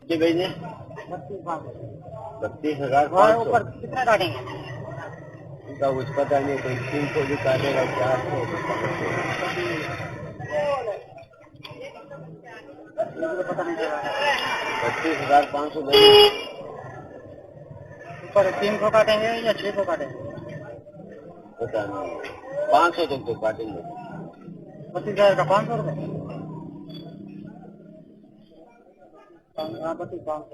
कितने भेजने? 32,500। ऊपर कितना काटेंगे? उनका कुछ पता नहीं, कोई 300 भी काटेगा, 400। 32,500 देंगे। ऊपर 300 काटेंगे या 600 काटेंगे? पता नहीं, 500 तक तो काटेंगे। 32,000 का 500 रुपये। 500।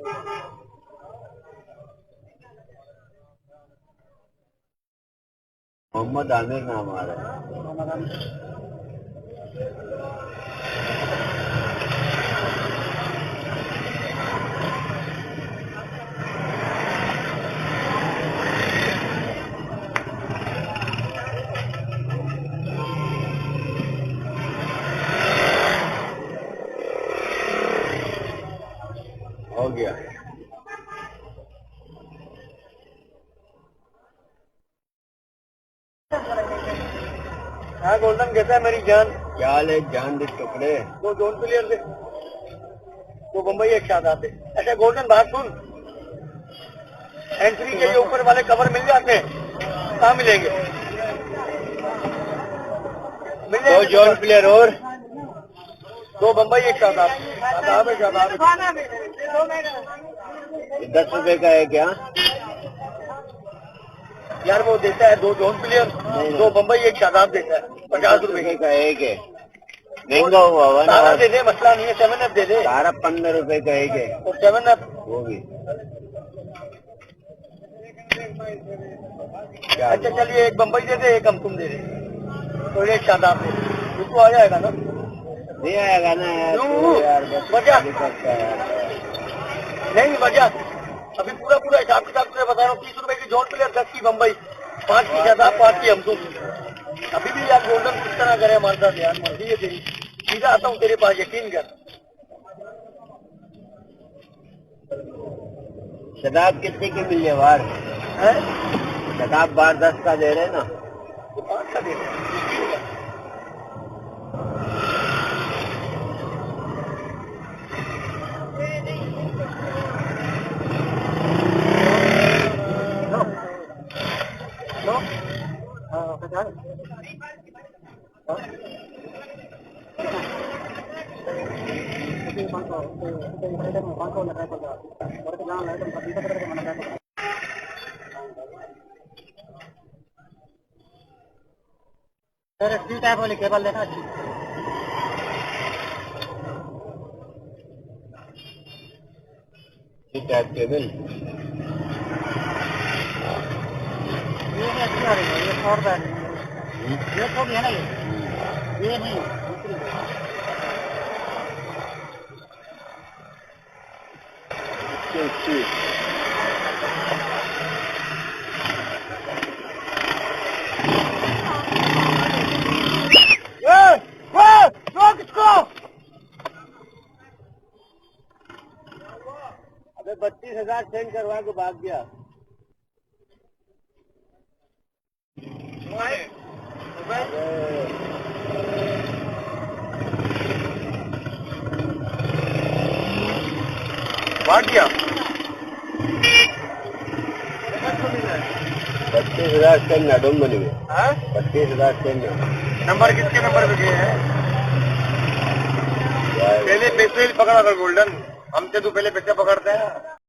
मोहम्मद आमिर नाम आ रहा है। हो गया। हाँ गोल्डन कैसा है मेरी जान? क्या हाल है जान दे टुकड़े? 2 जोन प्लेयर थे, 2 बम्बई एक शादाब थे। अच्छा गोल्डन बात सुन, एंट्री के ये ऊपर वाले कवर मिल जाते हैं? कहाँ मिलेंगे? 2 जॉन प्लेयर और 2 बम्बई एक शादाब। शादाब है शादाब। 10 रुपए का है क्या? यार वो देता है 2 जोन प्लेयर, 2 बम्बई एक शादाब देता है 50 रुपए का एक है। महंगा हुआ हुआ ना। दे दे, मसला नहीं है। 7 अप दे दे। सारा 15 रुपए का एक है। और 7 अप वो भी। अच्छा चलिए, एक बम्बई दे दे, एक हम तुम दे दे, और एक शादाब दे दे। तो आ जाएगा ना? नहीं आएगा ना यार, क्यों? यार वजह यार। नहीं, वजह अभी पूरा हिसाब किताब तुझे बता रहा हूँ। 30 रुपए की जॉन प्लेयर, 10 की बम्बई, 5 की शादाब, 5 की हमसुम। अभी भी यार गोल्डन किस तरह करे हमारे साथ यार, मर्जी है तेरी। सीधा आता हूँ तेरे पास, यकीन कर। शराब कितने की मिली है बाहर? शराब बाहर 10 का दे रहे ना। तो 5 का दे रहे। स्टील टाइप वाली केबल लेना अच्छी। टाइप केबल ये नहीं अच्छी आ रही है, ये 100 रुपए ये तो भी है ना, ये नहीं अच्छी। अबे 32,000 सेंड करवा के भाग गया। भाग गया। 32,000 सेंड ना डोम बने हुए। 32,000 सेंड। नंबर किसके नंबर पे गए हैं? पहले पैसे पकड़ा था गोल्डन, हमसे तो पहले पैसे पकड़ते हैं।